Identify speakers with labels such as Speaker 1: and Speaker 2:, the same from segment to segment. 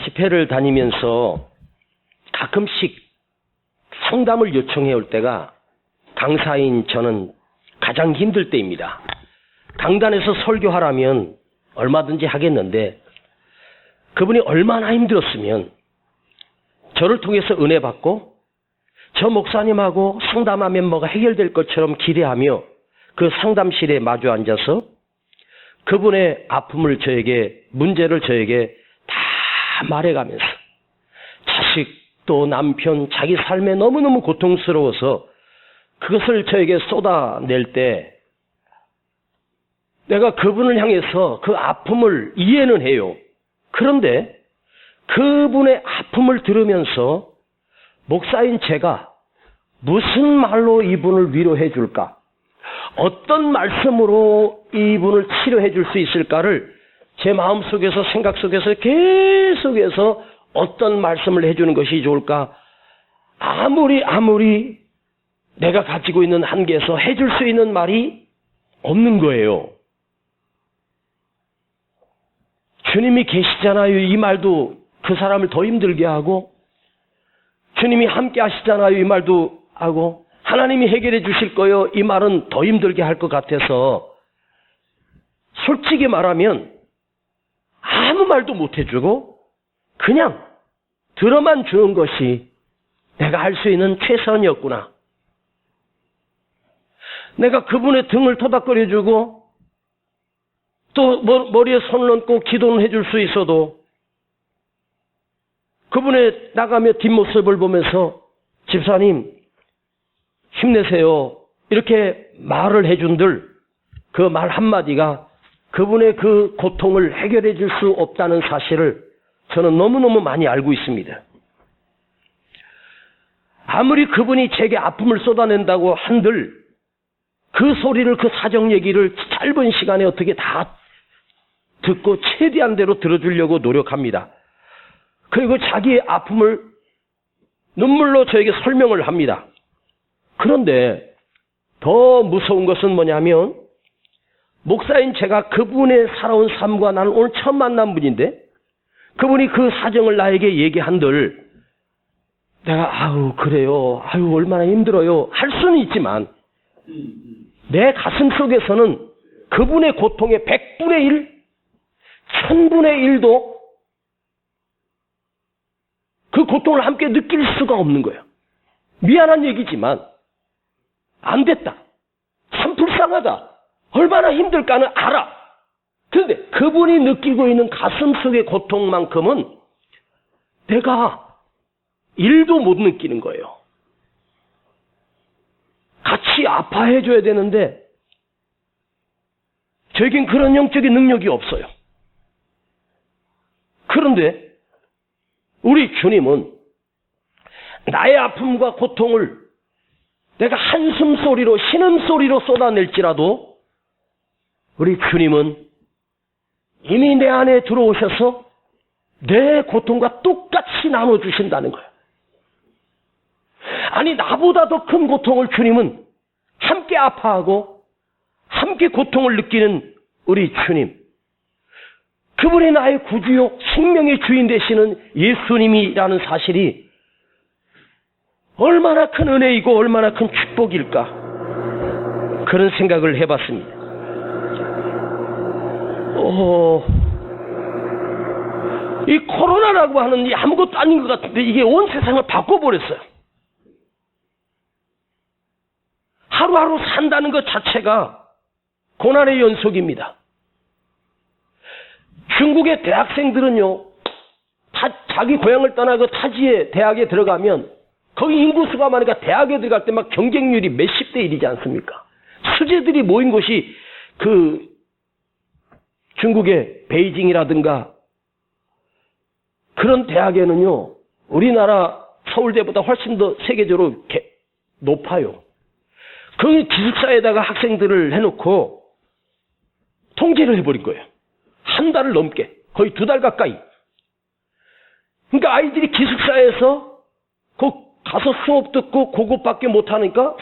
Speaker 1: 집회를 다니면서 가끔씩 상담을 요청해 올 때가 강사인 저는 가장 힘들 때입니다. 강단에서 설교하라면 얼마든지 하겠는데 그분이 얼마나 힘들었으면 저를 통해서 은혜 받고 저 목사님하고 상담하면 뭐가 해결될 것처럼 기대하며 그 상담실에 마주 앉아서 그분의 아픔을 저에게, 문제를 저에게 다 말해가면서 자식 또 남편, 자기 삶에 너무너무 고통스러워서 그것을 저에게 쏟아낼 때 내가 그분을 향해서 그 아픔을 이해는 해요. 그런데 그분의 아픔을 들으면서 목사인 제가 무슨 말로 이분을 위로해 줄까? 어떤 말씀으로 이분을 치료해 줄 수 있을까를 제 마음속에서, 생각 속에서 계속해서 어떤 말씀을 해주는 것이 좋을까? 아무리 내가 가지고 있는 한계에서 해줄 수 있는 말이 없는 거예요. 주님이 계시잖아요. 이 말도 그 사람을 더 힘들게 하고, 주님이 함께 하시잖아요. 이 말도 하고, 하나님이 해결해 주실 거예요. 이 말은 더 힘들게 할 것 같아서 솔직히 말하면 아무 말도 못 해주고 그냥 들어만 주는 것이 내가 할 수 있는 최선이었구나. 내가 그분의 등을 토닥거려주고 또 머리에 손을 얹고 기도는 해줄 수 있어도 그분의 나가며 뒷모습을 보면서 집사님 힘내세요. 이렇게 말을 해준들 그 말 한마디가 그분의 그 고통을 해결해 줄 수 없다는 사실을 저는 너무너무 많이 알고 있습니다. 아무리 그분이 제게 아픔을 쏟아낸다고 한들 그 소리를, 그 사정 얘기를 짧은 시간에 어떻게 다 듣고 최대한대로 들어주려고 노력합니다. 그리고 자기의 아픔을 눈물로 저에게 설명을 합니다. 그런데 더 무서운 것은 뭐냐면 목사인 제가 그분의 살아온 삶과 나는 오늘 처음 만난 분인데 그분이 그 사정을 나에게 얘기한들 내가 아유 그래요, 아유 얼마나 힘들어요 할 수는 있지만 내 가슴 속에서는 그분의 고통의 100분의 1, 1000분의 1도 그 고통을 함께 느낄 수가 없는 거예요. 미안한 얘기지만 안 됐다. 참 불쌍하다. 얼마나 힘들까는 알아. 그런데 그분이 느끼고 있는 가슴 속의 고통만큼은 내가 1도 못 느끼는 거예요. 같이 아파해 줘야 되는데 저에겐 그런 영적인 능력이 없어요. 그런데 우리 주님은 나의 아픔과 고통을 내가 한숨소리로, 신음소리로 쏟아낼지라도 우리 주님은 이미 내 안에 들어오셔서 내 고통과 똑같이 나눠주신다는 거예요. 아니 나보다 더 큰 고통을 주님은 함께 아파하고 함께 고통을 느끼는 우리 주님, 그분이 나의 구주요 생명의 주인 되시는 예수님이라는 사실이 얼마나 큰 은혜이고 얼마나 큰 축복일까 그런 생각을 해봤습니다. 이 코로나라고 하는 이 아무것도 아닌 것 같은데 이게 온 세상을 바꿔버렸어요. 하루하루 산다는 것 자체가 고난의 연속입니다. 중국의 대학생들은요, 자기 고향을 떠나고 타지의 대학에 들어가면 거기 인구수가 많으니까 대학에 들어갈 때 막 경쟁률이 몇십 대 1이지 않습니까? 수재들이 모인 곳이 그 중국의 베이징이라든가 그런 대학에는요, 우리나라 서울대보다 훨씬 더 세계적으로 높아요. 그 기숙사에다가 학생들을 해놓고 통제를 해버린 거예요. 한 달을 넘게, 거의 2달 가까이. 그러니까 아이들이 기숙사에서 가서 수업 듣고 그것밖에 못하니까,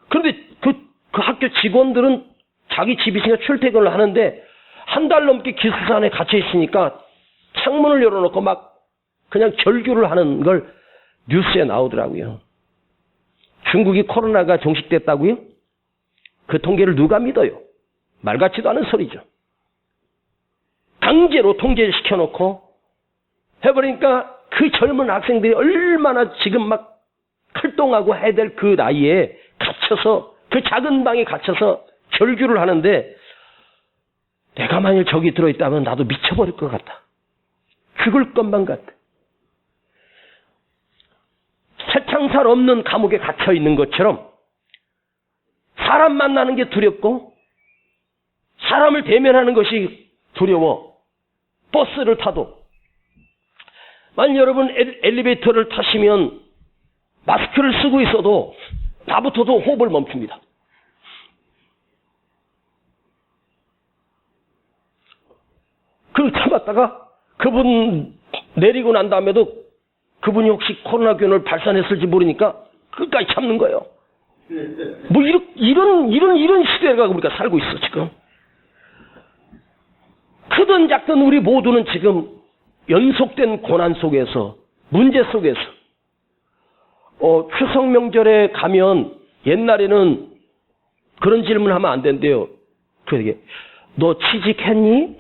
Speaker 1: 그런데 그 학교 직원들은 자기 집이니까 출퇴근을 하는데 한 달 넘게 기숙사 안에 갇혀 있으니까 창문을 열어놓고 막 그냥 절규를 하는 걸 뉴스에 나오더라고요. 중국이 코로나가 종식됐다고요? 그 통계를 누가 믿어요? 말 같지도 않은 소리죠. 강제로 통제를 시켜놓고 해버리니까 그 젊은 학생들이 얼마나 지금 막 활동하고 해야 될 그 나이에 갇혀서, 그 작은 방에 갇혀서 절규를 하는데, 내가 만일 저기 들어있다면 나도 미쳐버릴 것 같다. 죽을 것만 같다. 새창살 없는 감옥에 갇혀 있는 것처럼 사람 만나는 게 두렵고 사람을 대면하는 것이 두려워. 버스를 타도 만약 여러분 엘리베이터를 타시면 마스크를 쓰고 있어도 나부터도 호흡을 멈춥니다. 그걸 참았다가 그분 내리고 난 다음에도 그분이 혹시 코로나균을 발산했을지 모르니까 끝까지 참는 거예요. 뭐 이런 시대가 우리가 살고 있어 지금. 크든 작든 우리 모두는 지금 연속된 고난 속에서, 문제 속에서, 추석 명절에 가면 옛날에는 그런 질문하면 안 된대요. 그게 너 취직했니?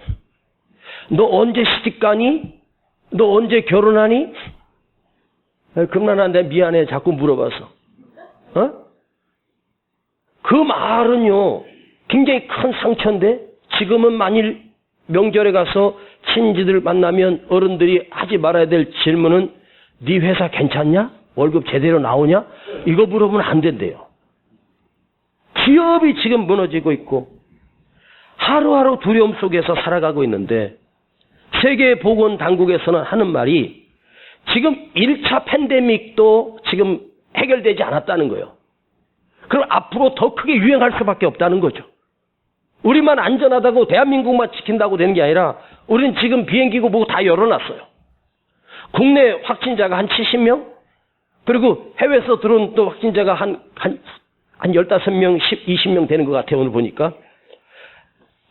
Speaker 1: 너 언제 시집가니? 너 언제 결혼하니? 그만한데 미안해 자꾸 물어봐서. 그 말은요 굉장히 큰 상처인데, 지금은 만일 명절에 가서 친지들 만나면 어른들이 하지 말아야 될 질문은 네 회사 괜찮냐? 월급 제대로 나오냐? 이거 물어보면 안 된대요. 기업이 지금 무너지고 있고 하루하루 두려움 속에서 살아가고 있는데, 세계보건당국에서는 하는 말이 지금 1차 팬데믹도 지금 해결되지 않았다는 거예요. 그럼 앞으로 더 크게 유행할 수밖에 없다는 거죠. 우리만 안전하다고, 대한민국만 지킨다고 되는 게 아니라 우리는 지금 비행기고 뭐고 다 열어놨어요. 국내 확진자가 한 70명, 그리고 해외에서 들어온 또 확진자가 한 15명, 20명 되는 것 같아요. 오늘 보니까.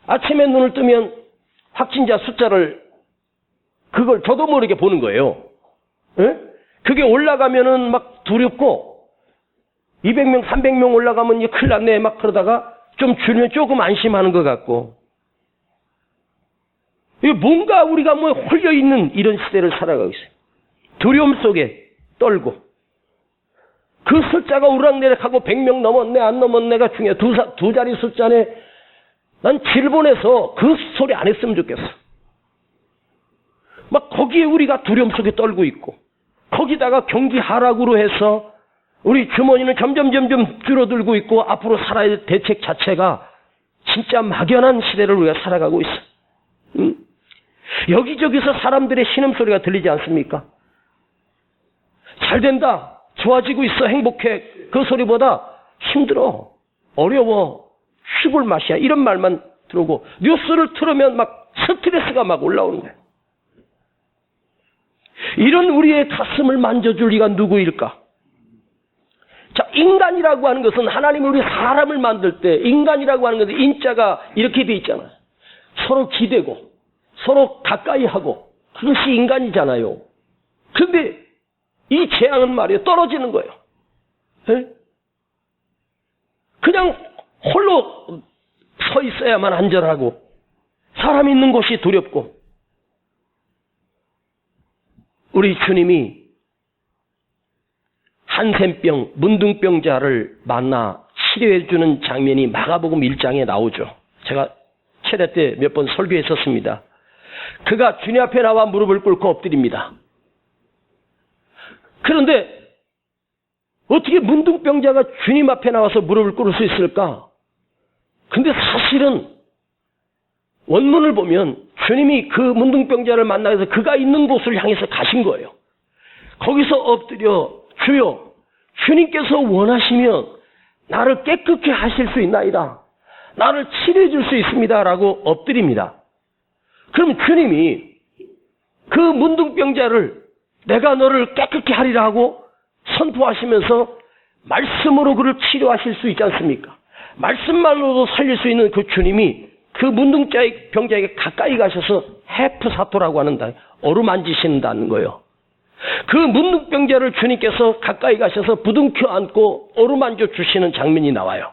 Speaker 1: 아침에 눈을 뜨면 확진자 숫자를 그걸 저도 모르게 보는 거예요. 예? 그게 올라가면은 막 두렵고 200명, 300명 올라가면 이제 큰일 났네 막 그러다가 좀 줄면 조금 안심하는 것 같고, 뭔가 우리가 뭐 홀려있는 이런 시대를 살아가고 있어요. 두려움 속에 떨고, 그 숫자가 우락내락하고 100명 넘었네 안 넘었네가 중요해. 두 자리 숫자네. 난 일본에서 그 소리 안 했으면 좋겠어. 막 거기에 우리가 두려움 속에 떨고 있고, 거기다가 경기 하락으로 해서 우리 주머니는 점점 줄어들고 있고, 앞으로 살아야 될 대책 자체가 진짜 막연한 시대를 우리가 살아가고 있어. 여기저기서 사람들의 신음소리가 들리지 않습니까? 잘 된다, 좋아지고 있어, 행복해. 그 소리보다 힘들어, 어려워, 죽을 맛이야, 이런 말만 들어오고, 뉴스를 틀으면 막 스트레스가 막 올라오는 거예요. 이런 우리의 가슴을 만져줄 이가 누구일까? 자, 인간이라고 하는 것은, 하나님이 우리 사람을 만들 때 인간이라고 하는 것은 인자가 이렇게 돼 있잖아요. 서로 기대고 서로 가까이 하고, 그것이 인간이잖아요. 근데 이 재앙은 말이에요, 떨어지는 거예요. 에? 그냥 홀로 서 있어야만 안전하고, 사람 있는 곳이 두렵고, 우리 주님이 한센병, 문둥병자를 만나 치료해주는 장면이 마가복음 1장에 나오죠. 제가 최대 때 몇 번 설교했었습니다. 그가 주님 앞에 나와 무릎을 꿇고 엎드립니다. 그런데 어떻게 문둥병자가 주님 앞에 나와서 무릎을 꿇을 수 있을까? 근데 사실은 원문을 보면 주님이 그 문둥병자를 만나서 그가 있는 곳을 향해서 가신 거예요. 거기서 엎드려, 주여, 주님께서 원하시면 나를 깨끗게 하실 수 있나이다, 나를 치료해 줄 수 있습니다 라고 엎드립니다. 그럼 주님이 그 문둥병자를 내가 너를 깨끗게 하리라 하고 선포하시면서 말씀으로 그를 치료하실 수 있지 않습니까? 말씀만으로도 살릴 수 있는 그 주님이 그 문둥병자에게 가까이 가셔서 헤프사토라고 하는 어루만지신다는 거예요. 그 문둥병자를 주님께서 가까이 가셔서 부둥켜 안고 어루만져 주시는 장면이 나와요.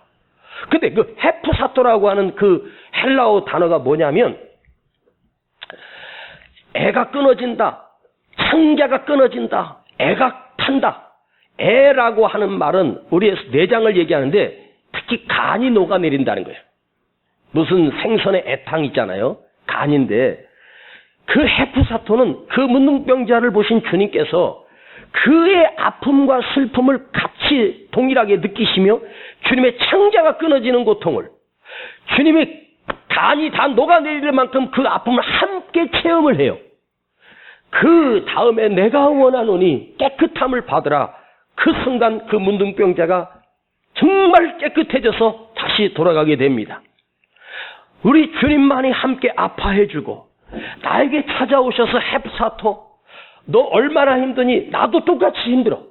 Speaker 1: 근데 그 헤프사토라고 하는 그 헬라어 단어가 뭐냐면 애가 끊어진다, 창자가 끊어진다, 애가 탄다. 애라고 하는 말은 우리의 내장을 얘기하는데 특히 간이 녹아내린다는 거예요. 무슨 생선의 애탕 있잖아요. 간인데 그 헤프사토는 그 문둥병자를 보신 주님께서 그의 아픔과 슬픔을 같이 동일하게 느끼시며 주님의 창자가 끊어지는 고통을, 주님의 간이 다 녹아내릴 만큼 그 아픔을 함께 체험을 해요. 그 다음에 내가 원하노니 깨끗함을 받으라. 그 순간 그 문둥병자가 정말 깨끗해져서 다시 돌아가게 됩니다. 우리 주님만이 함께 아파해주고 나에게 찾아오셔서 헤프사토, 너 얼마나 힘드니? 나도 똑같이 힘들어.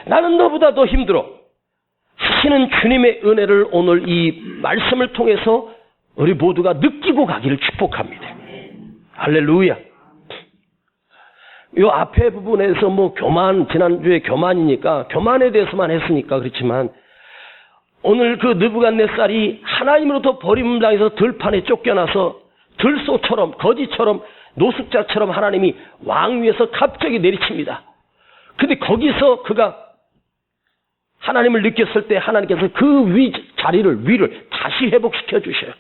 Speaker 1: 나는 너보다 더 힘들어. 하시는 주님의 은혜를 오늘 이 말씀을 통해서 우리 모두가 느끼고 가기를 축복합니다. 할렐루야. 이 앞에 부분에서 뭐 교만, 지난주에 교만이니까 교만에 대해서만 했으니까 그렇지만 오늘 그 느부갓네살이 하나님으로부터 버림당해서 들판에 쫓겨나서 들소처럼 거지처럼 노숙자처럼 하나님이 왕 위에서 갑자기 내리칩니다. 근데 거기서 그가 하나님을 느꼈을 때 하나님께서 그 위를 다시 회복시켜 주셔요.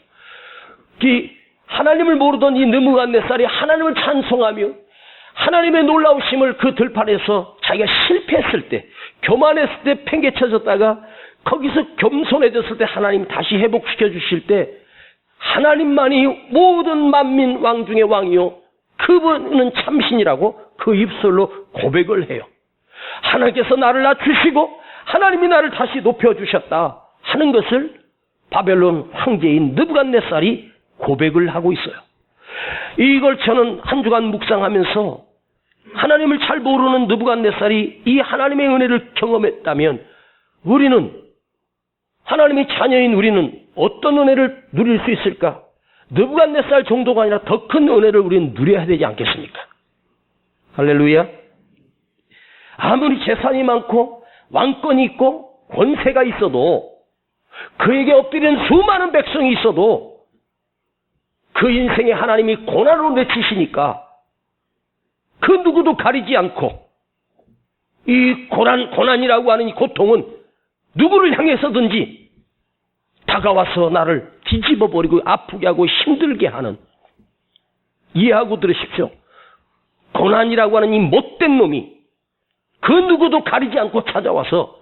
Speaker 1: 하나님을 모르던 이 느부갓네살이 하나님을 찬송하며 하나님의 놀라우심을 그 들판에서 자기가 실패했을 때, 교만했을 때 팽개쳐졌다가 거기서 겸손해졌을 때 하나님 다시 회복시켜 주실 때 하나님만이 모든 만민 왕 중의 왕이요 그분은 참신이라고 그 입술로 고백을 해요. 하나님께서 나를 낮추시고 하나님이 나를 다시 높여주셨다 하는 것을 바벨론 황제인 느부갓네살이 고백을 하고 있어요. 이걸 저는 한 주간 묵상하면서 하나님을 잘 모르는 느부갓네살이 이 하나님의 은혜를 경험했다면 우리는, 하나님의 자녀인 우리는 어떤 은혜를 누릴 수 있을까? 느부갓네살 정도가 아니라 더 큰 은혜를 우리는 누려야 되지 않겠습니까? 할렐루야. 아무리 재산이 많고 왕권이 있고 권세가 있어도, 그에게 엎드리는 수많은 백성이 있어도 그 인생에 하나님이 고난으로 내치시니까 그 누구도 가리지 않고 이 고난이라고 하는 이 고통은 누구를 향해서든지 다가와서 나를 뒤집어버리고 아프게 하고 힘들게 하는, 이해하고 들으십시오. 고난이라고 하는 이 못된 놈이 그 누구도 가리지 않고 찾아와서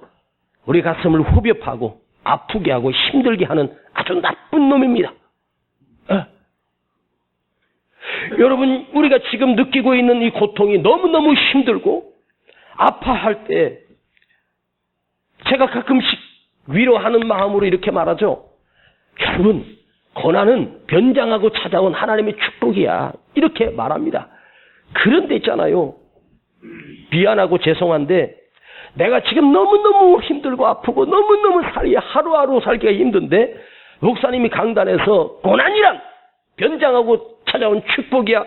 Speaker 1: 우리 가슴을 후벼파고 아프게 하고 힘들게 하는 아주 나쁜 놈입니다. 여러분, 우리가 지금 느끼고 있는 이 고통이 너무너무 힘들고 아파할 때 제가 가끔씩 위로하는 마음으로 이렇게 말하죠. 여러분, 고난은 변장하고 찾아온 하나님의 축복이야. 이렇게 말합니다. 그런데 있잖아요. 미안하고 죄송한데 내가 지금 너무너무 힘들고 아프고 너무너무 하루하루 살기가 힘든데 목사님이 강단에서 고난이란 변장하고 찾아온 축복이야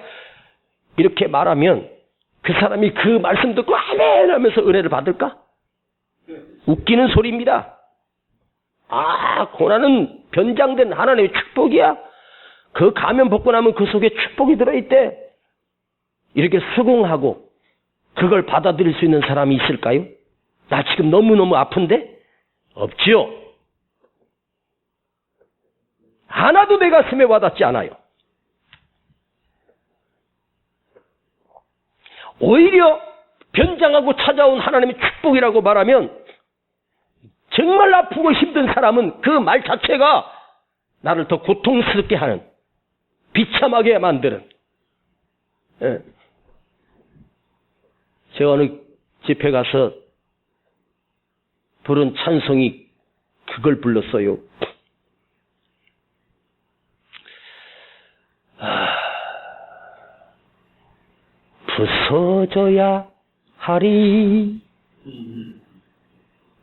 Speaker 1: 이렇게 말하면 그 사람이 그 말씀 듣고 아멘 하면서 은혜를 받을까? 웃기는 소리입니다. 고난은 변장된 하나님의 축복이야. 그 가면 벗고 나면 그 속에 축복이 들어있대. 이렇게 수긍하고 그걸 받아들일 수 있는 사람이 있을까요? 나 지금 너무너무 아픈데? 없지요. 하나도 내 가슴에 와닿지 않아요. 오히려 변장하고 찾아온 하나님의 축복이라고 말하면 정말 아프고 힘든 사람은 그 말 자체가 나를 더 고통스럽게 하는, 비참하게 만드는. 제가 어느 집회 가서 부른 찬송이 그걸 불렀어요. 부서져야 하리,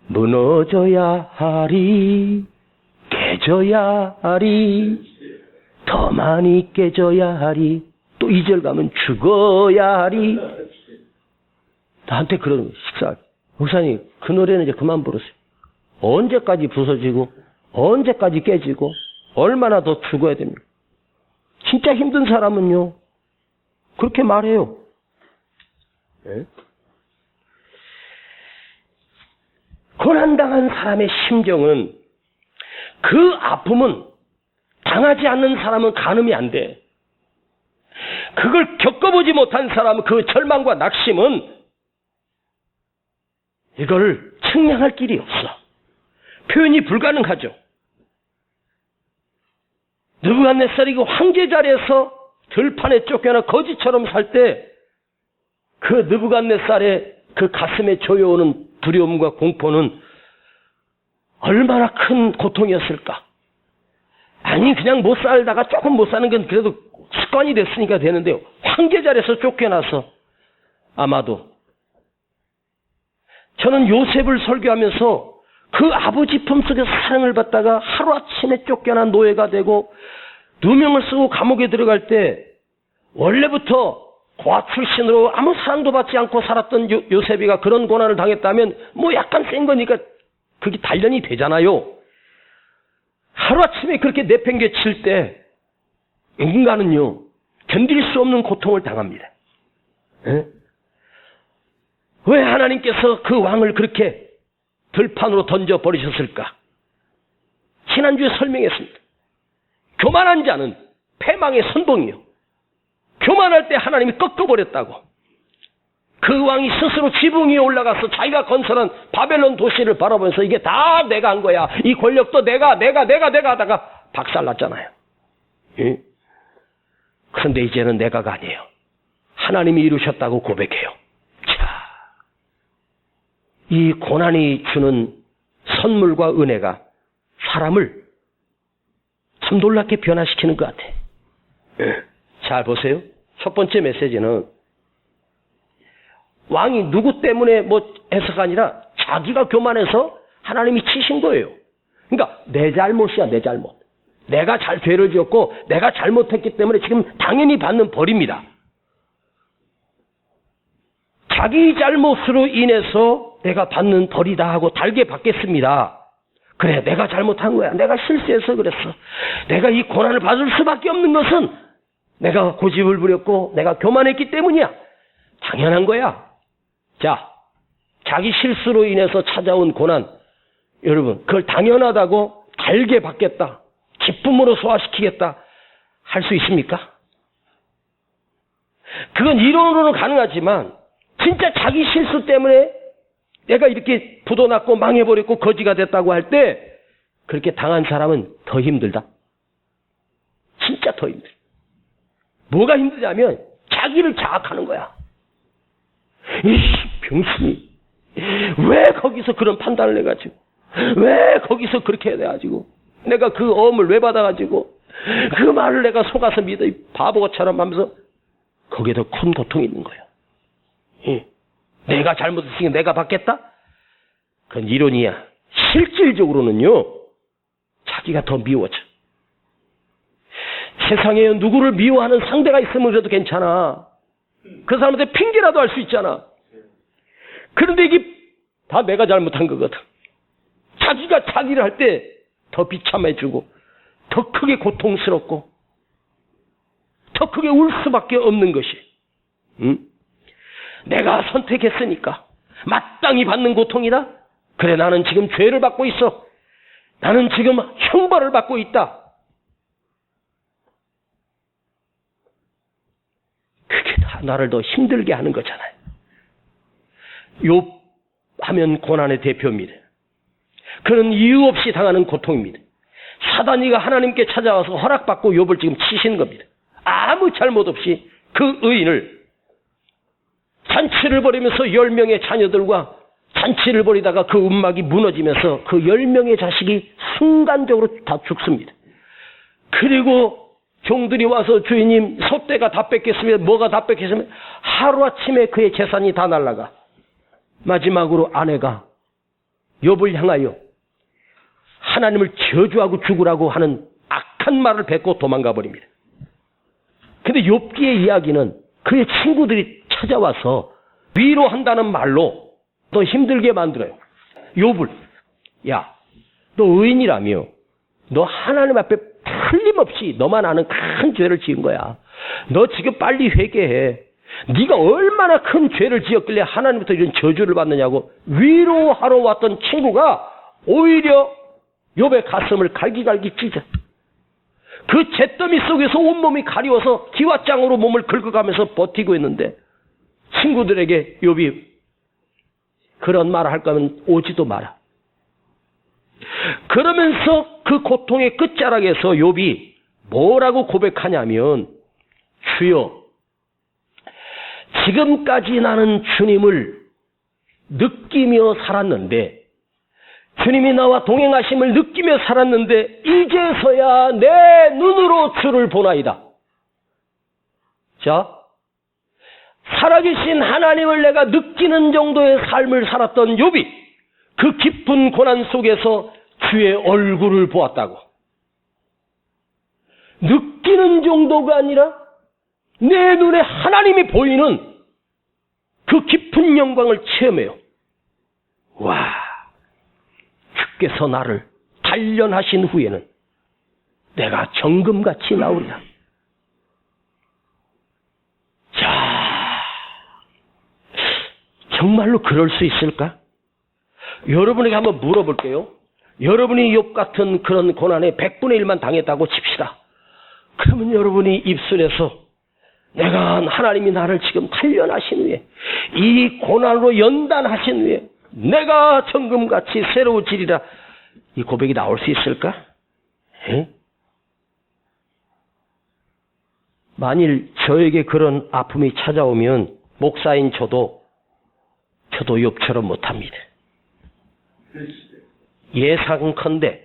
Speaker 1: 무너져야 하리, 깨져야 하리, 더 많이 깨져야 하리, 또 2절 가면 죽어야 하리. 나한테 그러는 거예요. 식사. 목사님, 그 노래는 이제 그만 부르세요. 언제까지 부서지고 언제까지 깨지고 얼마나 더 죽어야 됩니까? 진짜 힘든 사람은요. 그렇게 말해요. 네? 고난당한 사람의 심정은 그 아픔은 당하지 않는 사람은 가늠이 안 돼. 그걸 겪어보지 못한 사람은 그 절망과 낙심은 이걸 측량할 길이 없어. 표현이 불가능하죠. 느부갓네살이 그 황제 자리에서 들판에 쫓겨나 거지처럼 살 때 그 느부갓네살의 그 가슴에 조여오는 두려움과 공포는 얼마나 큰 고통이었을까. 아니 그냥 못 살다가 조금 못 사는 건 그래도 습관이 됐으니까 되는데요. 황제 자리에서 쫓겨나서 아마도 저는 요셉을 설교하면서 그 아버지 품속에서 사랑을 받다가 하루아침에 쫓겨난 노예가 되고 누명을 쓰고 감옥에 들어갈 때 원래부터 고아 출신으로 아무 사랑도 받지 않고 살았던 요셉이가 그런 고난을 당했다면 뭐 약간 센 거니까 그게 단련이 되잖아요. 하루아침에 그렇게 내팽개칠 때 인간은요 견딜 수 없는 고통을 당합니다. 에? 왜 하나님께서 그 왕을 그렇게 들판으로 던져버리셨을까? 지난주에 설명했습니다. 교만한 자는 패망의 선봉이요. 교만할 때 하나님이 꺾어버렸다고. 그 왕이 스스로 지붕 위에 올라가서 자기가 건설한 바벨론 도시를 바라보면서 이게 다 내가 한 거야. 이 권력도 내가 하다가 박살났잖아요. 예? 그런데 이제는 내가가 아니에요. 하나님이 이루셨다고 고백해요. 자, 이 고난이 주는 선물과 은혜가 사람을 참 놀랍게 변화시키는 것 같아. 예. 잘 보세요. 첫 번째 메시지는 왕이 누구 때문에 뭐 해서가 아니라 자기가 교만해서 하나님이 치신 거예요. 그러니까 내 잘못이야, 내 잘못. 내가 죄를 지었고 내가 잘못했기 때문에 지금 당연히 받는 벌입니다. 자기 잘못으로 인해서 내가 받는 벌이다 하고 달게 받겠습니다. 그래, 내가 잘못한 거야. 내가 실수해서 그랬어. 내가 이 고난을 받을 수밖에 없는 것은 내가 고집을 부렸고 내가 교만했기 때문이야. 당연한 거야. 자, 자기 실수로 인해서 찾아온 고난, 여러분 그걸 당연하다고 달게 받겠다, 기쁨으로 소화시키겠다 할 수 있습니까? 그건 이론으로는 가능하지만 진짜 자기 실수 때문에 내가 이렇게 부도났고 망해버렸고 거지가 됐다고 할 때 그렇게 당한 사람은 더 힘들다. 진짜 더 힘들다. 뭐가 힘들냐면 자기를 자학하는 거야. 이 병신이 왜 거기서 그런 판단을 해가지고, 왜 거기서 그렇게 해가지고, 내가 그 어음을 왜 받아가지고 그 말을 내가 속아서 믿어, 이 바보처럼 하면서 거기에 더 큰 고통이 있는 거예요. 내가 잘못했으니까 내가 받겠다? 그건 이론이야. 실질적으로는요 자기가 더 미워져. 세상에 누구를 미워하는 상대가 있으면 그래도 괜찮아. 그 사람한테 핑계라도 할 수 있잖아. 그런데 이게 다 내가 잘못한 거거든. 자기가 자기를 할 때 더 비참해지고 더 크게 고통스럽고 더 크게 울 수밖에 없는 것이, 내가 선택했으니까 마땅히 받는 고통이다. 그래, 나는 지금 죄를 받고 있어. 나는 지금 형벌을 받고 있다. 그게 다 나를 더 힘들게 하는 거잖아요. 욥 하면 고난의 대표입니다. 그는 이유 없이 당하는 고통입니다. 사단이가 하나님께 찾아와서 허락받고 욥을 지금 치시는 겁니다. 아무 잘못 없이 그 의인을 잔치를 벌이면서 10명의 자녀들과 잔치를 벌이다가 그 움막이 무너지면서 그 10명의 자식이 순간적으로 다 죽습니다. 그리고 종들이 와서 주인님 소떼가 다 뺏겼으면 뭐가 다 뺏겼으면 하루아침에 그의 재산이 다 날아가. 마지막으로 아내가 욥을 향하여 하나님을 저주하고 죽으라고 하는 악한 말을 뱉고 도망가 버립니다. 근데 욥기의 이야기는 그의 친구들이 찾아와서 위로한다는 말로 더 힘들게 만들어요. 욥을, 야, 너 의인이라며 너 하나님 앞에 틀림없이 너만 아는 큰 죄를 지은 거야. 너 지금 빨리 회개해. 네가 얼마나 큰 죄를 지었길래 하나님부터 이런 저주를 받느냐고 위로하러 왔던 친구가 오히려 욥의 가슴을 갈기갈기 찢어. 그 잿더미 속에서 온몸이 가리워서 기왓장으로 몸을 긁어가면서 버티고 있는데 친구들에게 욥이 그런 말을 할 거면 오지도 마라. 그러면서 그 고통의 끝자락에서 욥이 뭐라고 고백하냐면, 주여, 지금까지 나는 주님을 느끼며 살았는데, 주님이 나와 동행하심을 느끼며 살았는데 이제서야 내 눈으로 주를 보나이다. 자, 살아계신 하나님을 내가 느끼는 정도의 삶을 살았던 욥이 그 깊은 고난 속에서 주의 얼굴을 보았다고. 느끼는 정도가 아니라 내 눈에 하나님이 보이는 그 깊은 영광을 체험해요. 와, 주께서 나를 단련하신 후에는 내가 정금같이 나오리라. 자, 정말로 그럴 수 있을까? 여러분에게 한번 물어볼게요. 여러분이 욥 같은 그런 고난에 100분의 1만 당했다고 칩시다. 그러면 여러분이 입술에서 내가 하나님이 나를 지금 단련하신 후에 이 고난으로 연단하신 후에 내가 정금같이 새로워지리라, 이 고백이 나올 수 있을까? 에? 만일 저에게 그런 아픔이 찾아오면 목사인 저도 욥처럼 못합니다. 예상컨대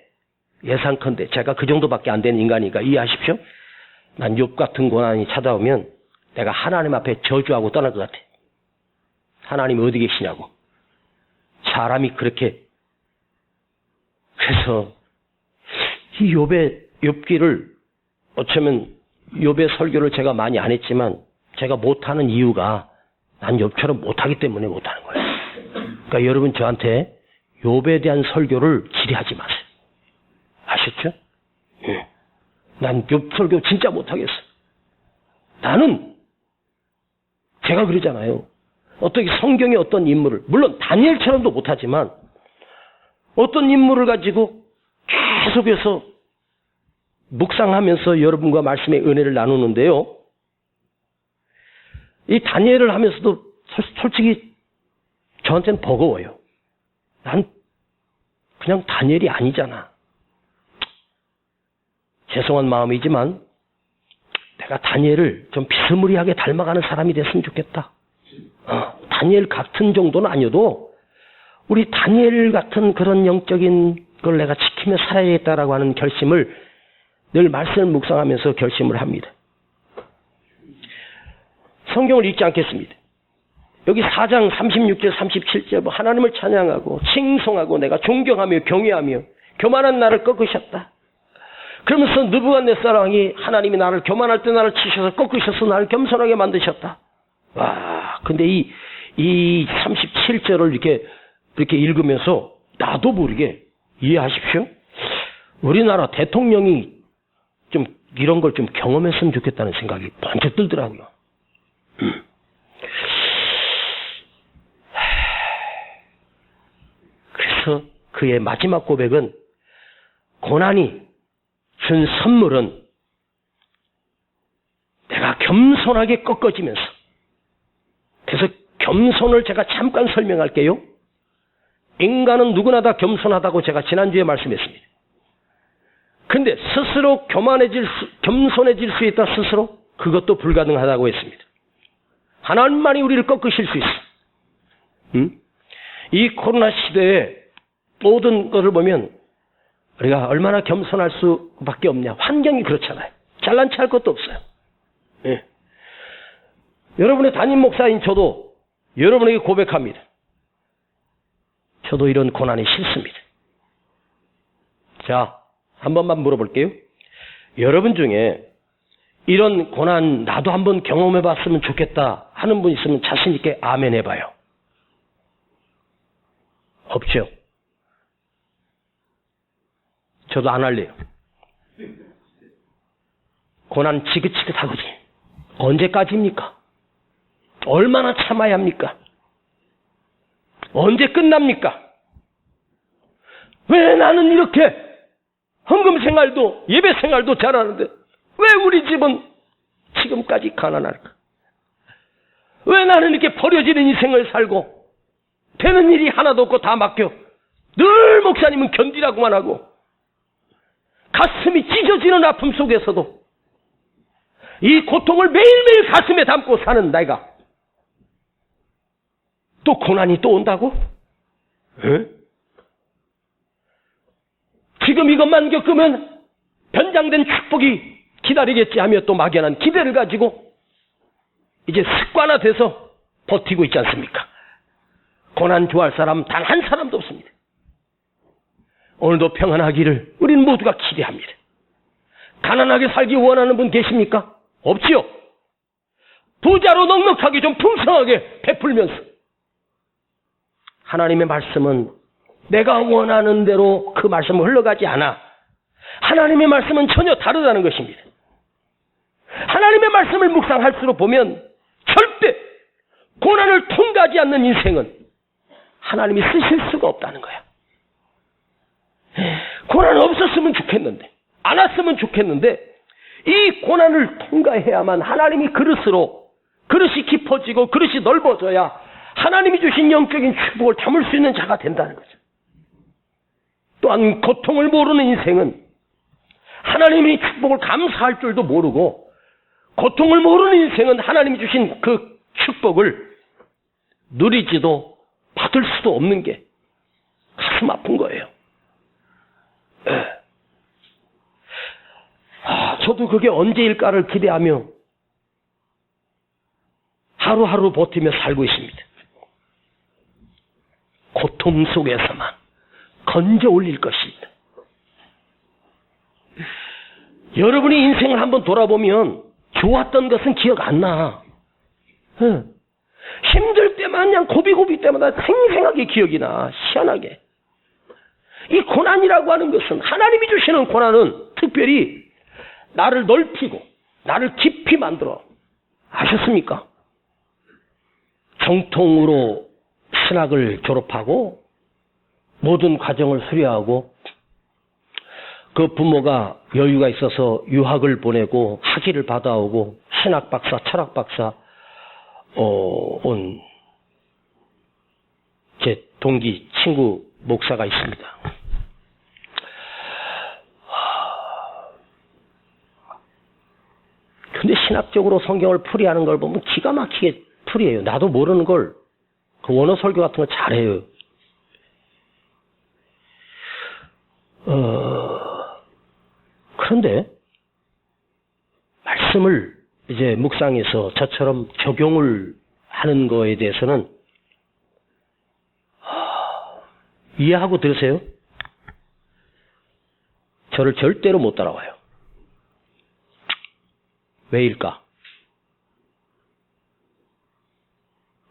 Speaker 1: 제가 그 정도밖에 안 되는 인간이니까 이해하십시오. 난 욥 같은 고난이 찾아오면 내가 하나님 앞에 저주하고 떠날 것 같아. 하나님 어디 계시냐고. 사람이 그렇게. 그래서 이 욥기를 어쩌면 욥의 설교를 제가 많이 안 했지만 제가 못하는 이유가 난 욥처럼 못하기 때문에 못하는 거예요. 그러니까 여러분 저한테 욥에 대한 설교를 지리하지 마세요. 아셨죠? 예. 난 욥 설교 진짜 못하겠어. 나는 제가 그러잖아요. 어떻게 성경의 어떤 인물을, 물론 다니엘처럼도 못하지만 어떤 인물을 가지고 계속해서 묵상하면서 여러분과 말씀의 은혜를 나누는데요. 이 다니엘을 하면서도 솔직히 저한테는 버거워요. 난 그냥 다니엘이 아니잖아. 죄송한 마음이지만 내가 다니엘을 좀 비스무리하게 닮아가는 사람이 됐으면 좋겠다. 다니엘 같은 정도는 아니어도 우리 다니엘 같은 그런 영적인 걸 내가 지키며 살아야겠다라고 하는 결심을 늘 말씀을 묵상하면서 결심을 합니다. 성경을 읽지 않겠습니다. 여기 4장 36절 37절 하나님을 찬양하고 칭송하고 내가 존경하며 경외하며 교만한 나를 꺾으셨다. 그러면서 느부갓네살 왕이 하나님이 나를 교만할 때 나를 치셔서 꺾으셔서 나를 겸손하게 만드셨다. 와, 근데 이 37절을 이렇게 읽으면서 나도 모르게 이해하십시오. 우리나라 대통령이 좀 이런 걸 좀 경험했으면 좋겠다는 생각이 번쩍 들더라고요. 그래서 그의 마지막 고백은 고난이 준 선물은 내가 겸손하게 꺾어지면서, 그래서 겸손을 제가 잠깐 설명할게요. 인간은 누구나 다 겸손하다고 제가 지난주에 말씀했습니다. 근데 스스로 겸손해질 수 있다 스스로? 그것도 불가능하다고 했습니다. 하나님만이 우리를 꺾으실 수 있어. 이 코로나 시대에 모든 것을 보면 우리가 얼마나 겸손할 수밖에 없냐. 환경이 그렇잖아요. 잘난 체 할 것도 없어요. 예. 여러분의 담임 목사인 저도 여러분에게 고백합니다. 저도 이런 고난이 싫습니다. 자, 한 번만 물어볼게요. 여러분 중에 이런 고난 나도 한번 경험해 봤으면 좋겠다 하는 분 있으면 자신 있게 아멘 해봐요. 없죠? 저도 안 할래요. 고난 지긋지긋하거든. 언제까지입니까? 얼마나 참아야 합니까? 언제 끝납니까? 왜 나는 이렇게 헌금 생활도 예배 생활도 잘하는데 왜 우리 집은 지금까지 가난할까? 왜 나는 이렇게 버려지는 인생을 살고 되는 일이 하나도 없고 다 맡겨 늘 목사님은 견디라고만 하고 가슴이 찢어지는 아픔 속에서도 이 고통을 매일매일 가슴에 담고 사는 내가 또 고난이 또 온다고? 에? 지금 이것만 겪으면 변장된 축복이 기다리겠지 하며 또 막연한 기대를 가지고 이제 습관화돼서 버티고 있지 않습니까? 고난 좋아할 사람 단 한 사람도 없습니다. 오늘도 평안하기를 우리는 모두가 기대합니다. 가난하게 살기 원하는 분 계십니까? 없지요. 부자로 넉넉하게 좀 풍성하게 베풀면서 하나님의 말씀은 내가 원하는 대로 그 말씀은 흘러가지 않아. 하나님의 말씀은 전혀 다르다는 것입니다. 하나님의 말씀을 묵상할수록 보면 절대 고난을 통과하지 않는 인생은 하나님이 쓰실 수가 없다는 거야. 고난 없었으면 좋겠는데, 안 왔으면 좋겠는데, 이 고난을 통과해야만 하나님이 그릇이 깊어지고 그릇이 넓어져야 하나님이 주신 영적인 축복을 담을 수 있는 자가 된다는 거죠. 또한 고통을 모르는 인생은 하나님의 축복을 감사할 줄도 모르고, 고통을 모르는 인생은 하나님이 주신 그 축복을 누리지도 받을 수도 없는 게 가슴 아픈 거예요. 저도 그게 언제일까를 기대하며 하루하루 버티며 살고 있습니다. 고통 속에서만 건져 올릴 것입니다. 여러분이 인생을 한번 돌아보면 좋았던 것은 기억 안 나. 힘들 때만 그냥 고비고비 때마다 생생하게 기억이 나. 희한하게. 이 고난이라고 하는 것은, 하나님이 주시는 고난은 특별히 나를 넓히고 나를 깊이 만들어. 아셨습니까? 정통으로 신학을 졸업하고 모든 과정을 수료하고 그 부모가 여유가 있어서 유학을 보내고 학위를 받아오고 신학 박사, 철학 박사 온 제 동기, 친구 목사가 있습니다. 근데 신학적으로 성경을 풀이하는 걸 보면 기가 막히게 풀이해요. 나도 모르는 걸 그 원어 설교 같은 걸 잘해요. 그런데 말씀을 이제 묵상해서 저처럼 적용을 하는 거에 대해서는 이해하고 들으세요. 저를 절대로 못 따라와요. 왜일까?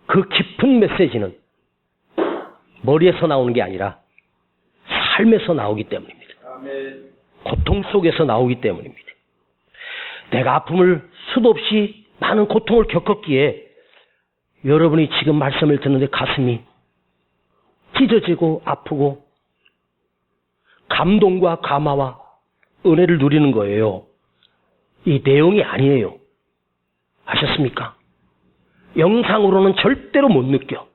Speaker 1: 그 깊은 메시지는 머리에서 나오는 게 아니라 삶에서 나오기 때문입니다. 고통 속에서 나오기 때문입니다. 내가 아픔을 수도 없이 많은 고통을 겪었기에 여러분이 지금 말씀을 듣는데 가슴이 찢어지고 아프고 감동과 감화와 은혜를 누리는 거예요. 이 내용이 아니에요. 아셨습니까? 영상으로는 절대로 못 느껴.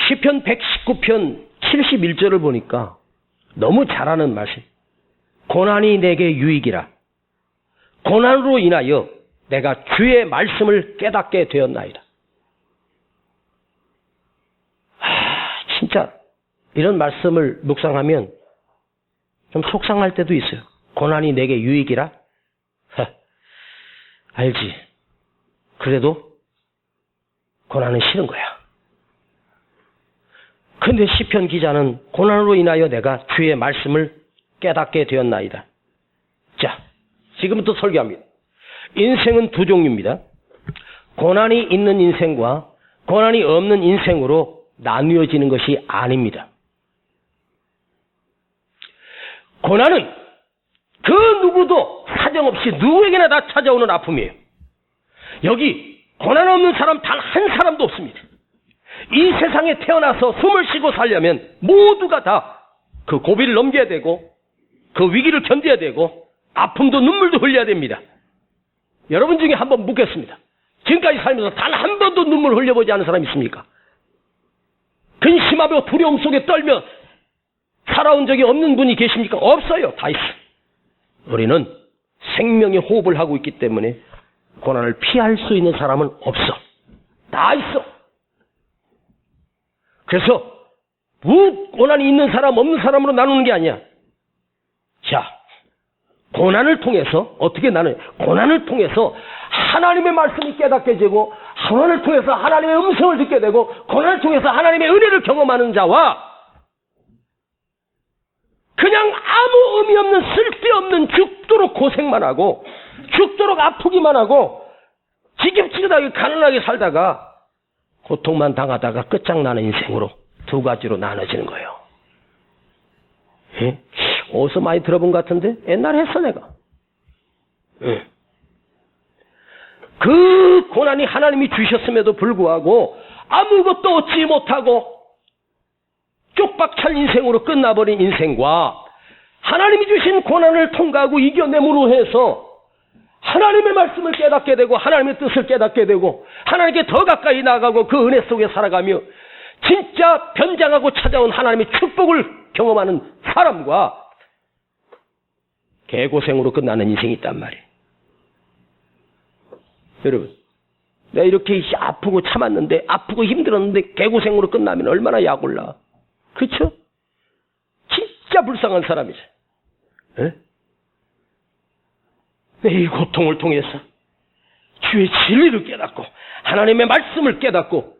Speaker 1: 시편 119편 71절을 보니까 너무 잘하는 말씀. 고난이 내게 유익이라. 고난으로 인하여 내가 주의 말씀을 깨닫게 되었나이다. 진짜 이런 말씀을 묵상하면 좀 속상할 때도 있어요. 고난이 내게 유익이라? 알지. 그래도 고난은 싫은 거야. 근데 시편 기자는 고난으로 인하여 내가 주의 말씀을 깨닫게 되었나이다. 지금부터 설교합니다. 인생은 두 종류입니다. 고난이 있는 인생과 고난이 없는 인생으로 나뉘어지는 것이 아닙니다. 고난은 그 누구도 사정없이 누구에게나 다 찾아오는 아픔이에요. 여기 고난 없는 사람 단 한 사람도 없습니다. 이 세상에 태어나서 숨을 쉬고 살려면 모두가 다 그 고비를 넘겨야 되고 그 위기를 견뎌야 되고 아픔도 눈물도 흘려야 됩니다. 여러분 중에 한번 묻겠습니다. 지금까지 살면서 단 한 번도 눈물 흘려보지 않은 사람 있습니까? 근심하며 두려움 속에 떨며 살아온 적이 없는 분이 계십니까? 없어요. 다 있어. 우리는 생명의 호흡을 하고 있기 때문에 고난을 피할 수 있는 사람은 없어. 다 있어. 그래서 고난이 있는 사람 없는 사람으로 나누는 게 아니야. 자, 고난을 통해서 어떻게 나눠요? 고난을 통해서 하나님의 말씀이 깨닫게 되고 고난을 통해서 하나님의 음성을 듣게 되고 고난을 통해서 하나님의 은혜를 경험하는 자와 그냥 아무 의미 없는 쓸데없는 죽도록 고생만 하고 죽도록 아프기만 하고 지긋지긋하게 가난하게 살다가 고통만 당하다가 끝장나는 인생으로 두 가지로 나눠지는 거예요. 예? 어디서 많이 들어본 것 같은데? 옛날에 했어 내가. 예. 그 고난이 하나님이 주셨음에도 불구하고 아무것도 얻지 못하고 쪽박찬 인생으로 끝나버린 인생과 하나님이 주신 고난을 통과하고 이겨내므로 해서 하나님의 말씀을 깨닫게 되고 하나님의 뜻을 깨닫게 되고 하나님께 더 가까이 나아가고 그 은혜 속에 살아가며 진짜 변장하고 찾아온 하나님의 축복을 경험하는 사람과 개고생으로 끝나는 인생이 있단 말이에요. 여러분, 내가 이렇게 아프고 참았는데 아프고 힘들었는데 개고생으로 끝나면 얼마나 약 올라. 그렇죠? 진짜 불쌍한 사람이죠. 에? 이 고통을 통해서 주의 진리를 깨닫고 하나님의 말씀을 깨닫고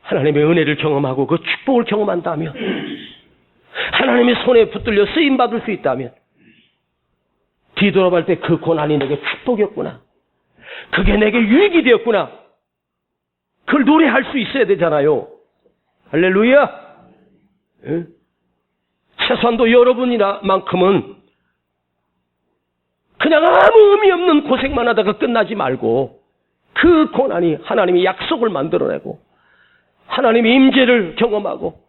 Speaker 1: 하나님의 은혜를 경험하고 그 축복을 경험한다면 하나님의 손에 붙들려 쓰임받을 수 있다면 뒤돌아볼 때 그 고난이 내게 축복이었구나. 그게 내게 유익이 되었구나. 그걸 노래할 수 있어야 되잖아요. 할렐루야. 예? 최소한도 여러분이나만큼은 그냥 아무 의미 없는 고생만 하다가 끝나지 말고 그 고난이 하나님의 약속을 만들어내고 하나님의 임재를 경험하고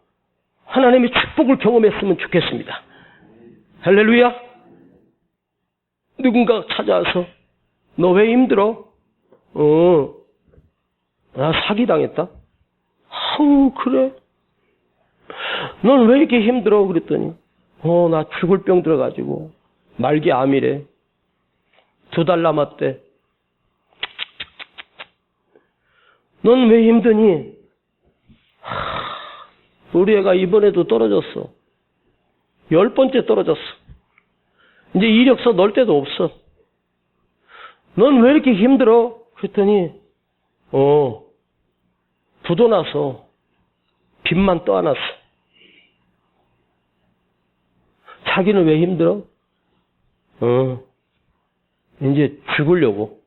Speaker 1: 하나님의 축복을 경험했으면 좋겠습니다. 할렐루야. 누군가 찾아와서 너 왜 힘들어? 나 사기당했다. 아우 그래? 넌 왜 이렇게 힘들어? 그랬더니 나 죽을 병 들어가지고 말기 암이래. 2달 남았대. 넌 왜 힘드니? 우리 애가 이번에도 떨어졌어. 10번째 떨어졌어. 이제 이력서 넣을 데도 없어. 넌 왜 이렇게 힘들어? 그랬더니 부도 나서 빚만 떠안았어. 자기는 왜 힘들어? 이제 죽으려고.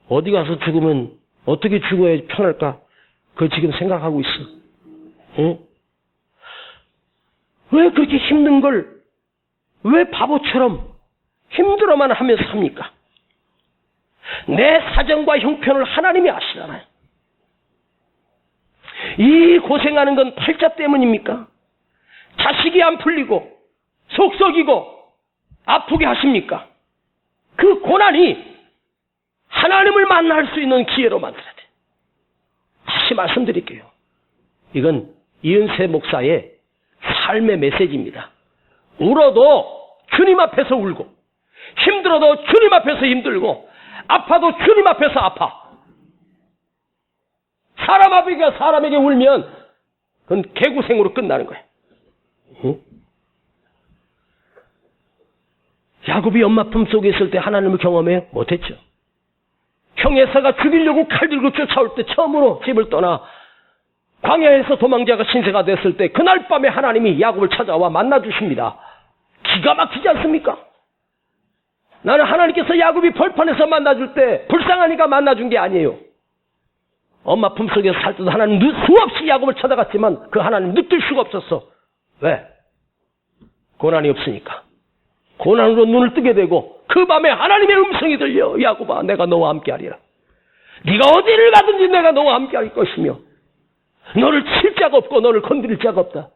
Speaker 1: 어디 가서 죽으면 어떻게 죽어야 편할까? 그걸 지금 생각하고 있어. 응? 왜 그렇게 힘든 걸 왜 바보처럼 힘들어만 하면서 삽니까? 내 사정과 형편을 하나님이 아시잖아요. 이 고생하는 건 팔자 때문입니까? 자식이 안 풀리고 속 썩이고 아프게 하십니까? 그 고난이 하나님을 만날 수 있는 기회로 만들어야 돼. 다시 말씀드릴게요. 이건 이은세 목사의 삶의 메시지입니다. 울어도 주님 앞에서 울고 힘들어도 주님 앞에서 힘들고 아파도 주님 앞에서 아파. 사람 아버지가 사람에게 울면 그건 개고생으로 끝나는 거예요. 응? 야곱이 엄마 품속에 있을 때 하나님을 경험해? 못했죠. 형 에사가 죽이려고 칼 들고 쫓아올 때 처음으로 집을 떠나 광야에서 도망자가 신세가 됐을 때 그날 밤에 하나님이 야곱을 찾아와 만나주십니다. 기가 막히지 않습니까? 나는 하나님께서 야곱이 벌판에서 만나줄 때 불쌍하니까 만나준 게 아니에요. 엄마 품속에서 살 때도 하나님 수없이 야곱을 찾아갔지만 그 하나님 느낄 수가 없었어. 왜? 고난이 없으니까. 고난으로 눈을 뜨게 되고 그 밤에 하나님의 음성이 들려. 야곱아, 내가 너와 함께하리라. 네가 어디를 가든지 내가 너와 함께할 것이며 너를 칠 자가 없고 너를 건드릴 자가 없다.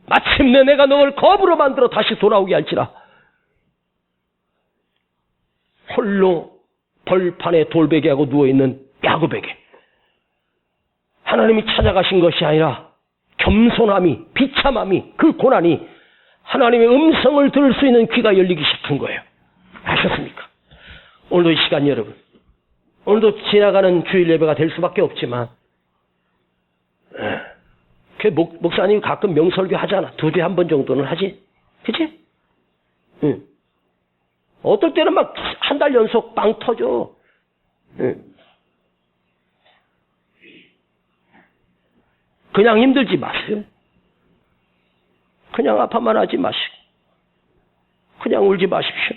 Speaker 1: 마침내 내가 너를 거부로 만들어 다시 돌아오게 할지라. 홀로 벌판에 돌베개하고 누워있는 야곱에게 하나님이 찾아가신 것이 아니라 겸손함이, 비참함이, 그 고난이 하나님의 음성을 들을 수 있는 귀가 열리기 시작한 거예요. 아셨습니까? 오늘도 이 시간 여러분, 오늘도 지나가는 주일 예배가 될 수밖에 없지만 그 목사님이 가끔 명설교 하잖아. 2주에 한 번 정도는 하지. 그치? 응. 어떨 때는 막 한 달 연속 빵 터져. 응. 그냥 힘들지 마세요. 그냥 아파만 하지 마시고 그냥 울지 마십시오.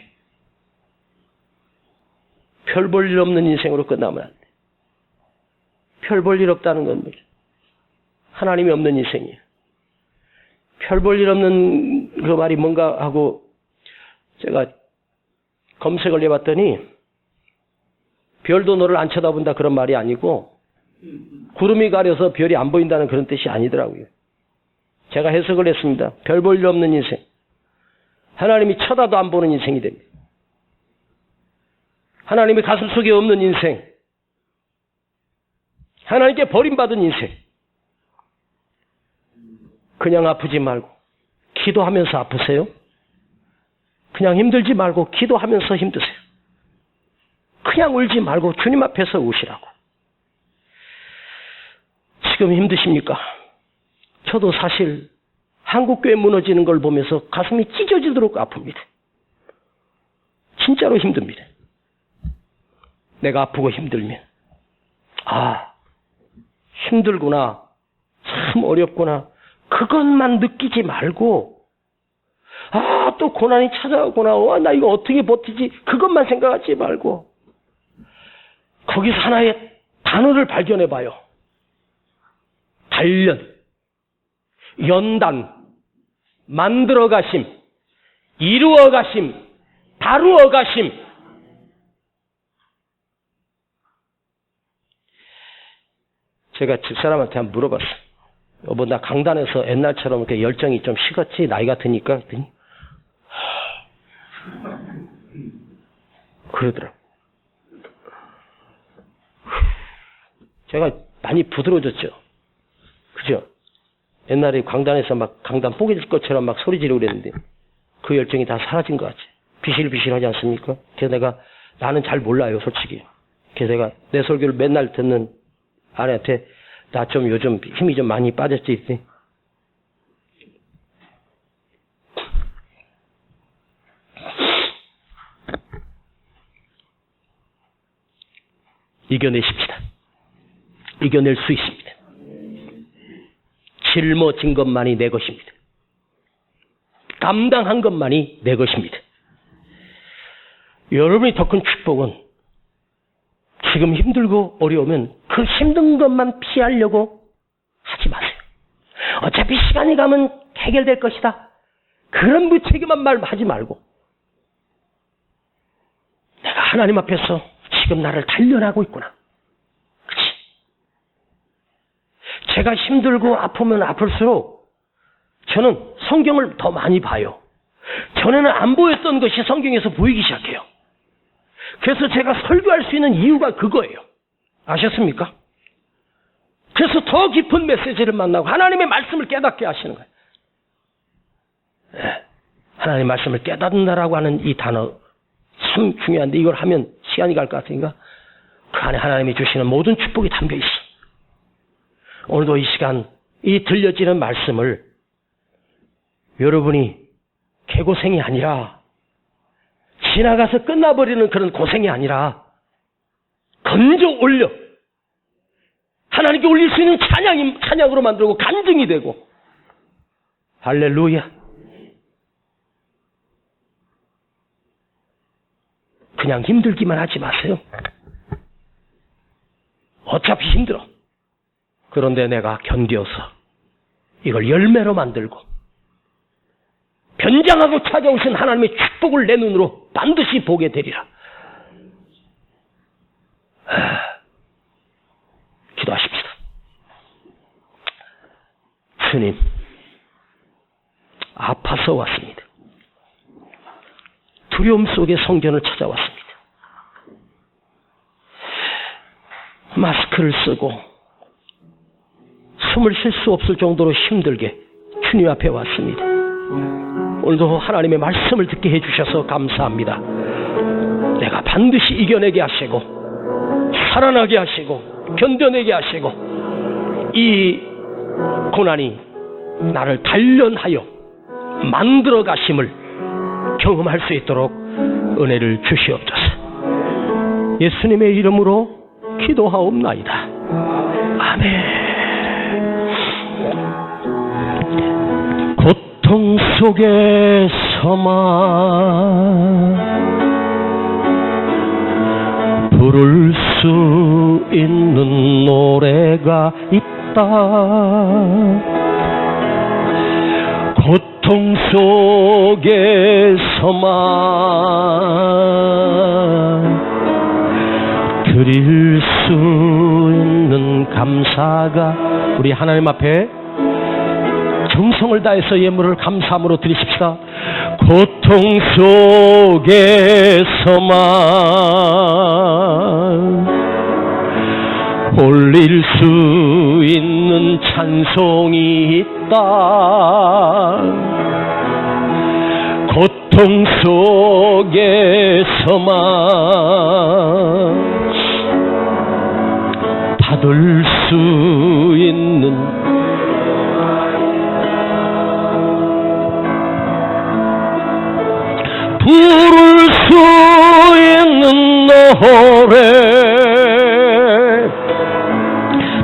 Speaker 1: 별 볼 일 없는 인생으로 끝나면 안 돼. 별 볼 일 없다는 건 뭐죠? 하나님이 없는 인생이에요. 별 볼 일 없는 그 말이 뭔가 하고 제가 검색을 해봤더니 별도 너를 안 쳐다본다 그런 말이 아니고 구름이 가려서 별이 안 보인다는 그런 뜻이 아니더라고요. 제가 해석을 했습니다. 별 볼 일 없는 인생. 하나님이 쳐다도 안 보는 인생이 됩니다. 하나님의 가슴 속에 없는 인생. 하나님께 버림받은 인생. 그냥 아프지 말고 기도하면서 아프세요. 그냥 힘들지 말고 기도하면서 힘드세요. 그냥 울지 말고 주님 앞에서 우시라고. 지금 힘드십니까? 저도 사실 한국교회 무너지는 걸 보면서 가슴이 찢어지도록 아픕니다. 진짜로 힘듭니다. 내가 아프고 힘들면 힘들구나, 참 어렵구나, 그것만 느끼지 말고 또 고난이 찾아오구나, 나 이거 어떻게 버티지, 그것만 생각하지 말고 거기서 하나의 단어를 발견해 봐요. 단련, 연단, 만들어 가심, 이루어 가심, 다루어 가심. 제가 집사람한테 한번 물어봤어요. 여보, 나 강단에서 옛날처럼 이렇게 열정이 좀 식었지? 나이가 드니까? 그랬더니 그러더라고. 제가 많이 부드러워졌죠. 그죠? 옛날에 강단에서 막 강단 뽀개질 것처럼 막 소리 지르고 그랬는데 그 열정이 다 사라진 것 같지. 비실비실하지 않습니까? 그래서 나는 잘 몰라요, 솔직히. 그래서 내가 내 설교를 맨날 듣는 아내한테 나 좀 요즘 힘이 좀 많이 빠졌지 했더니 이겨내십시다. 이겨낼 수 있습니다. 짊어진 것만이 내 것입니다. 감당한 것만이 내 것입니다. 여러분이 더 큰 축복은 지금 힘들고 어려우면 그 힘든 것만 피하려고 하지 마세요. 어차피 시간이 가면 해결될 것이다. 그런 무책임한 말 하지 말고 내가 하나님 앞에서 지금 나를 단련하고 있구나. 그렇지? 제가 힘들고 아프면 아플수록 저는 성경을 더 많이 봐요. 전에는 안 보였던 것이 성경에서 보이기 시작해요. 그래서 제가 설교할 수 있는 이유가 그거예요. 아셨습니까? 그래서 더 깊은 메시지를 만나고 하나님의 말씀을 깨닫게 하시는 거예요. 하나님의 말씀을 깨닫는다라고 하는 이 단어 참 중요한데 이걸 하면 시간이 갈 것 같으니까 그 안에 하나님이 주시는 모든 축복이 담겨 있어. 오늘도 이 시간 이 들려지는 말씀을 여러분이 개고생이 아니라 지나가서 끝나버리는 그런 고생이 아니라 건져 올려 하나님께 올릴 수 있는 찬양으로 만들고 간증이 되고 할렐루야. 그냥 힘들기만 하지 마세요. 어차피 힘들어. 그런데 내가 견뎌서 이걸 열매로 만들고 변장하고 찾아오신 하나님의 축복을 내 눈으로 반드시 보게 되리라. 기도하십시다. 주님, 아파서 왔습니다. 두려움 속에 성전을 찾아왔습니다. 마스크를 쓰고 숨을 쉴 수 없을 정도로 힘들게 주님 앞에 왔습니다. 오늘도 하나님의 말씀을 듣게 해주셔서 감사합니다. 내가 반드시 이겨내게 하시고 살아나게 하시고 견뎌내게 하시고 이 고난이 나를 단련하여 만들어 가심을 경험할 수 있도록 은혜를 주시옵소서. 예수님의 이름으로 기도하옵나이다. 아멘. 고통 속에서만 부를 수 있는 노래가 있다. 고통 속에서만 드릴 수 있는 감사가 우리 하나님 앞에 정성을 다해서 예물을 감사함으로 드리십시다. 고통 속에서만 올릴 수 있는 찬송이 있다. 고통 속에서만 받을 수 있는 부를 수 있는 노래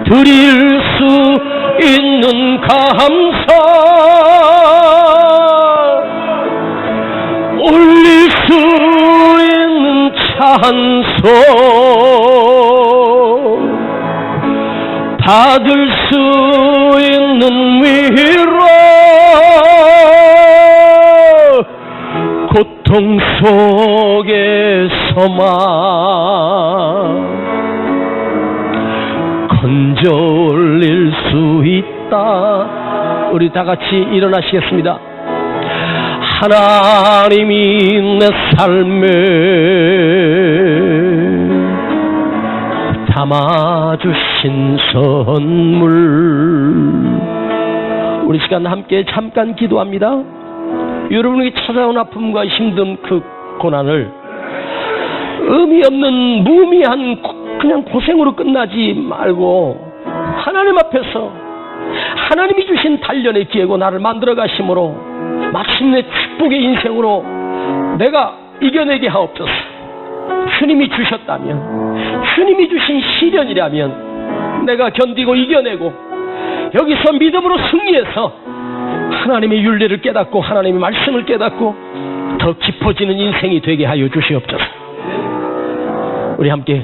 Speaker 1: 드릴 수 있는 감사 올릴 수 있는 찬송 받을 수 있는 위로 고통 속에서만 건져 올릴 수 있다. 우리 다 같이 일어나시겠습니다. 하나님이 내 삶에 담아주신 선물. 우리 시간 함께 잠깐 기도합니다. 여러분에게 찾아온 아픔과 힘든 그 고난을 의미 없는 무의미한 그냥 고생으로 끝나지 말고 하나님 앞에서 하나님이 주신 단련의 기회고 나를 만들어 가심으로 마침내 축복의 인생으로 내가 이겨내게 하옵소서. 주님이 주셨다면 주님이 주신 시련이라면 내가 견디고 이겨내고 여기서 믿음으로 승리해서 하나님의 윤리를 깨닫고 하나님의 말씀을 깨닫고 더 깊어지는 인생이 되게 하여 주시옵소서. 우리 함께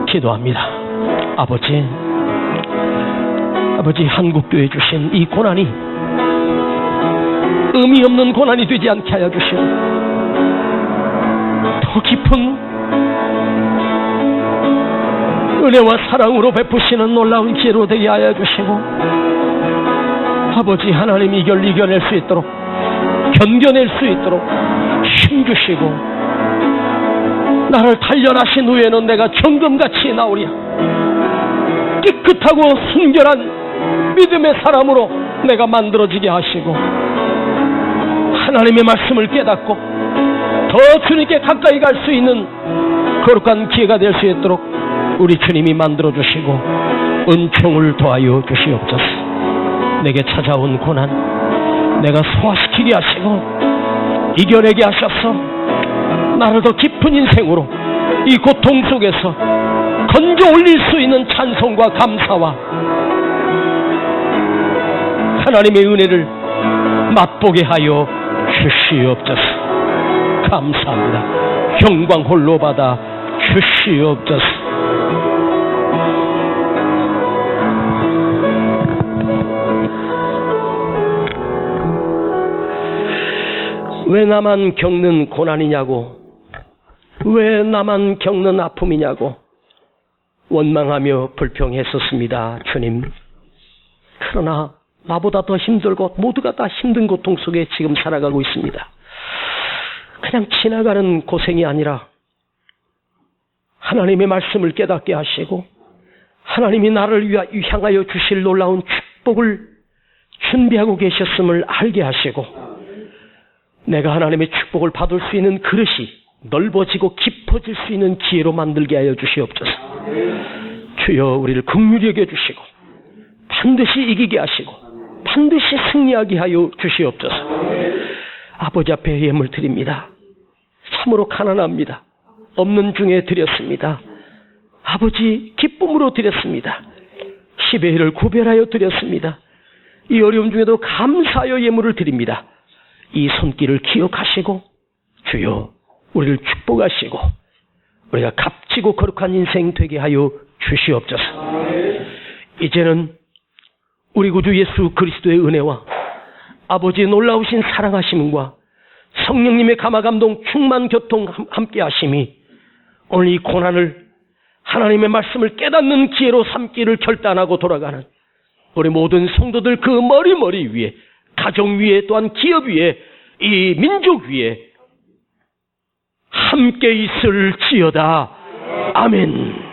Speaker 1: 기도합니다. 아버지 한국교회 주신 이 고난이 의미 없는 고난이 되지 않게 하여 주시고 더 깊은 은혜와 사랑으로 베푸시는 놀라운 기회로 되게 하여 주시고 아버지 하나님이 이걸 이겨낼 수 있도록 견뎌낼 수 있도록 힘주시고 나를 단련하신 후에는 내가 정금같이 나오리야. 깨끗하고 순결한 믿음의 사람으로 내가 만들어지게 하시고 하나님의 말씀을 깨닫고 더 주님께 가까이 갈 수 있는 거룩한 기회가 될 수 있도록 우리 주님이 만들어주시고 은총을 더하여 주시옵소서. 내게 찾아온 고난 내가 소화시키게 하시고 이겨내게 하셔서 나를 더 깊은 인생으로 이 고통 속에서 건져 올릴 수 있는 찬송과 감사와 하나님의 은혜를 맛보게 하여 주시옵소서. 감사합니다. 영광 홀로 받아 주시옵소서. 왜 나만 겪는 고난이냐고, 왜 나만 겪는 아픔이냐고 원망하며 불평했었습니다. 주님, 그러나 나보다 더 힘들고 모두가 다 힘든 고통 속에 지금 살아가고 있습니다. 그냥 지나가는 고생이 아니라 하나님의 말씀을 깨닫게 하시고 하나님이 나를 향하여 주실 놀라운 축복을 준비하고 계셨음을 알게 하시고 내가 하나님의 축복을 받을 수 있는 그릇이 넓어지고 깊어질 수 있는 기회로 만들게 하여 주시옵소서. 주여, 우리를 긍휼히 여겨 주시고 반드시 이기게 하시고 반드시 승리하게 하여 주시옵소서. 아버지 앞에 예물 드립니다. 참으로 가난합니다. 없는 중에 드렸습니다. 아버지, 기쁨으로 드렸습니다. 10의 1을 구별하여 드렸습니다. 이 어려움 중에도 감사하여 예물을 드립니다. 이 손길을 기억하시고 주여, 우리를 축복하시고 우리가 값지고 거룩한 인생 되게 하여 주시옵소서. 이제는 우리 구주 예수 그리스도의 은혜와 아버지의 놀라우신 사랑하심과 성령님의 감화감동 충만 교통 함께 하심이 오늘 이 고난을 하나님의 말씀을 깨닫는 기회로 삼기를 결단하고 돌아가는 우리 모든 성도들 그 머리 위에, 가정 위에, 또한 기업 위에, 이 민족 위에 함께 있을지어다. 아멘.